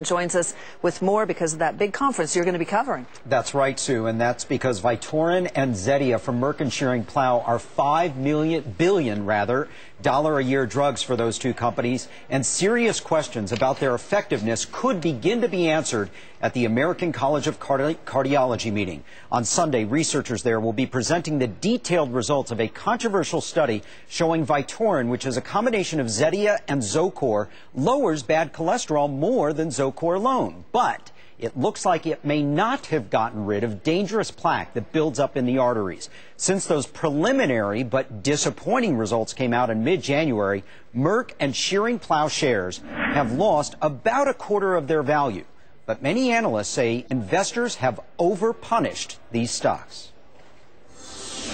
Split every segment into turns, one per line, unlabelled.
Joins us with more because of that big conference you're going to be covering.
That's right, Sue, and that's because Vytorin and Zetia from Merck and Schering-Plough are $5 billion a year drugs for those two companies, and serious questions about their effectiveness could begin to be answered at the American College of Cardiology Meeting. On Sunday, researchers there will be presenting the detailed results of a controversial study showing Vytorin, which is a combination of Zetia and Zocor, lowers bad cholesterol more than Zocor alone. But it looks like it may not have gotten rid of dangerous plaque that builds up in the arteries. Since those preliminary but disappointing results came out in mid-January, Merck and Schering-Plough shares have lost about a quarter of their value. But many analysts say investors have overpunished these stocks.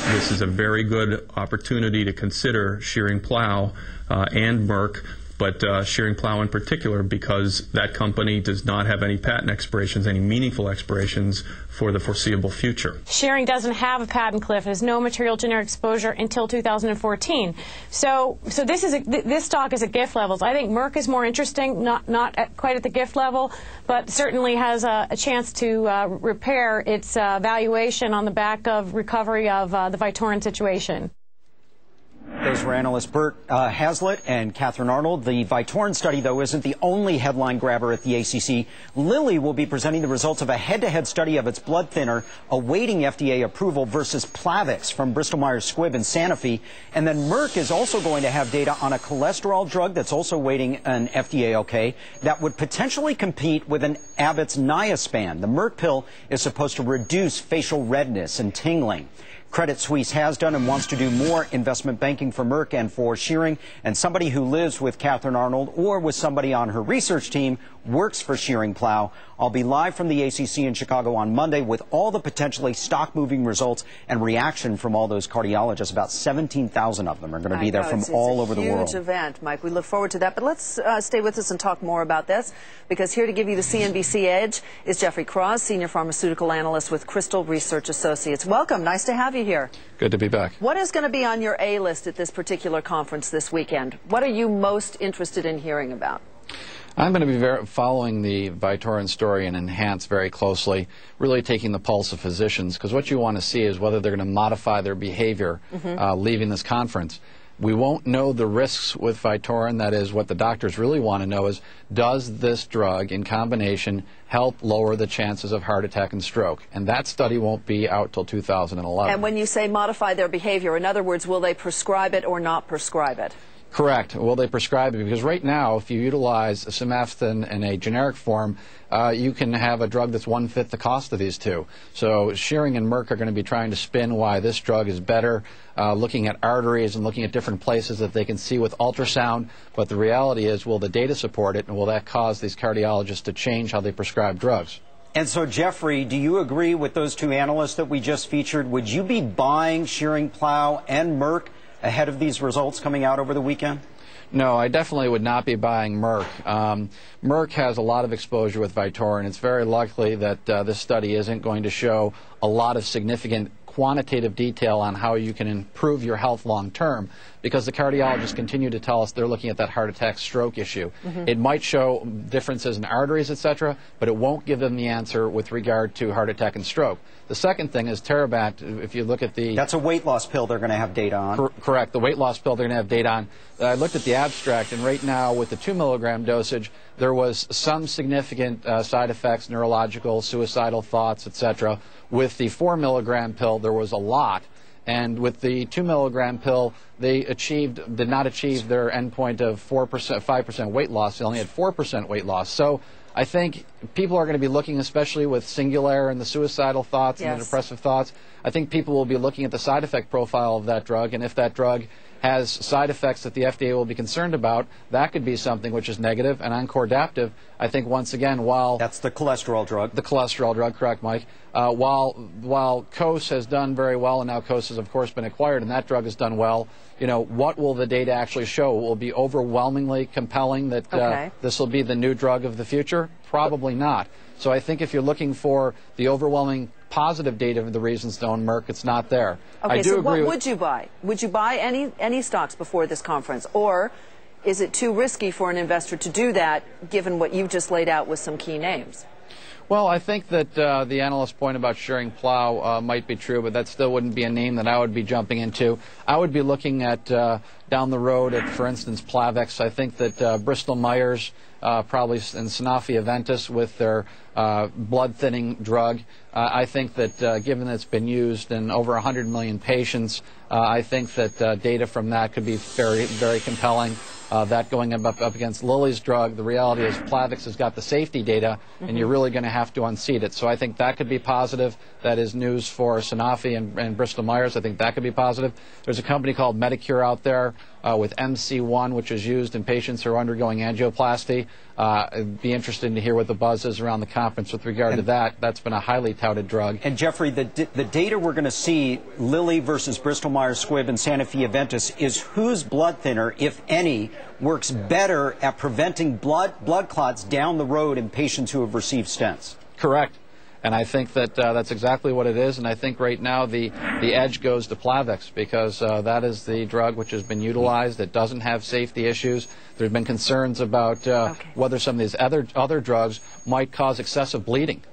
This is a very good opportunity to consider Schering-Plough and Merck, but Schering-Plough in particular, because that company does not have any patent expirations, any meaningful expirations for the foreseeable future.
Schering doesn't have a patent cliff. It has no material generic exposure until 2014. So this stock is at gift levels. I think Merck is more interesting, not quite at the gift level, but certainly has a chance to repair its valuation on the back of recovery of the Vytorin situation.
Those were analysts Bert Hazlitt and Catherine Arnold. The Vytorin study, though, isn't the only headline grabber at the ACC. Lilly will be presenting the results of a head-to-head study of its blood thinner awaiting FDA approval versus Plavix from Bristol Myers Squibb and Sanofi. And then Merck is also going to have data on a cholesterol drug that's also waiting an FDA okay that would potentially compete with an Abbott's Niaspan. The Merck pill is supposed to reduce facial redness and tingling. Credit Suisse has done and wants to do more investment banking for Merck and for Schering, and somebody who lives with Catherine Arnold or with somebody on her research team works for Schering-Plough. I'll be live from the ACC in Chicago on Monday with all the potentially stock-moving results and reaction from all those cardiologists. About 17,000 of them are going to be there from all over the world.
It's a huge event, Mike. We look forward to that. But let's stay with us and talk more about this, because here to give you the CNBC Edge is Jeffrey Kraws, Senior Pharmaceutical Analyst with Crystal Research Associates. Welcome. Nice to have you here.
Good to be back.
What is going to be on your A-list at this particular conference this weekend? What are you most interested in hearing about?
I'm going to be following the Vytorin story and Enhance very closely, really taking the pulse of physicians, because what you want to see is whether they're going to modify their behavior leaving this conference. We won't know the risks with Vytorin. That is, what the doctors really want to know is, does this drug in combination help lower the chances of heart attack and stroke? And that study won't be out till 2011.
And when you say modify their behavior, in other words, will they prescribe it or not prescribe it?
Correct. Will they prescribe it? Because right now, if you utilize simvastatin in a generic form, you can have a drug that's 1/5 the cost of these two. So Schering and Merck are going to be trying to spin why this drug is better, looking at arteries and looking at different places that they can see with ultrasound. But the reality is, will the data support it, and will that cause these cardiologists to change how they prescribe drugs?
And so, Jeffrey, do you agree with those two analysts that we just featured? Would you be buying Schering-Plough and Merck ahead of these results coming out over the weekend?
No, I definitely would not be buying Merck. Merck has a lot of exposure with Vytorin. It's very likely that this study isn't going to show a lot of significant quantitative detail on how you can improve your health long term, because the cardiologists continue to tell us they're looking at that heart attack stroke issue. It might show differences in arteries, etc., but it won't give them the answer with regard to heart attack and stroke. The second thing is Terabat. If you look at the...
That's a weight loss pill they're going to have data on.
Correct. The weight loss pill they're going to have data on. I looked at the abstract, and right now with the 2 milligram dosage, there was some significant side effects, neurological, suicidal thoughts, etc. With the 4 milligram pill, there was a lot. And with the 2 milligram pill, they did not achieve their endpoint of 5% weight loss. They only had 4% weight loss. So I think people are going to be looking, especially with Singular and the suicidal thoughts and the depressive thoughts, I think people will be looking at the side effect profile of that drug, and if that drug has side effects that the FDA will be concerned about, that could be something which is negative. And on Cordaptive, I think once again, while...
That's the cholesterol drug.
The cholesterol drug, correct, Mike. While COS has done very well, and now COS has, of course, been acquired, and that drug has done well, you know, what will the data actually show? Will it be overwhelmingly compelling that this will be the new drug of the future? Probably not. So I think if you're looking for the overwhelming positive data of the reasons to own Merck, it's not there.
Okay, so what would you buy? Would you buy any stocks before this conference? Or is it too risky for an investor to do that, given what you've just laid out with some key names?
Well, I think that the analyst's point about Schering-Plough might be true, but that still wouldn't be a name that I would be jumping into. I would be looking at down the road at, for instance, Plavix. I think that Bristol-Myers probably and Sanofi-Aventis with their blood-thinning drug. I think that given that it's been used in over 100 million patients, I think that data from that could be very, very compelling. That going up against Lilly's drug, the reality is Plavix has got the safety data, and you're really going to have to unseat it. So I think that could be positive. That is news for Sanofi and Bristol-Myers. I think that could be positive. There's a company called Medicure out there with MC1, which is used in patients who are undergoing angioplasty. It'd be interesting to hear what the buzz is around the conference with regard to that. That's been a highly touted drug.
And Jeffrey, the data we're going to see, Lilly versus Bristol-Myers Squibb and Sanofi-Aventis, is whose blood thinner, if any, works better at preventing blood clots down the road in patients who have received stents.
Correct. And I think that that's exactly what it is. And I think right now the edge goes to Plavix because that is the drug which has been utilized. It doesn't have safety issues. There have been concerns about whether some of these other drugs might cause excessive bleeding.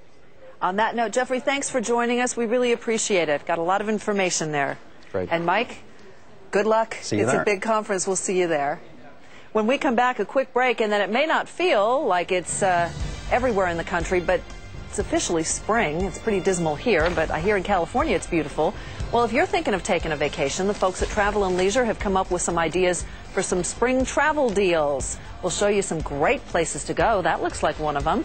On that note, Jeffrey, thanks for joining us. We really appreciate it. Got a lot of information there.
Great.
And Mike, good luck.
See you
it's
there.
a big conference. We'll see you there. When we come back, a quick break, and then it may not feel like it's everywhere in the country, but it's officially spring. It's pretty dismal here, but I hear in California it's beautiful. Well, if you're thinking of taking a vacation, the folks at Travel + Leisure have come up with some ideas for some spring travel deals. We'll show you some great places to go. That looks like one of them.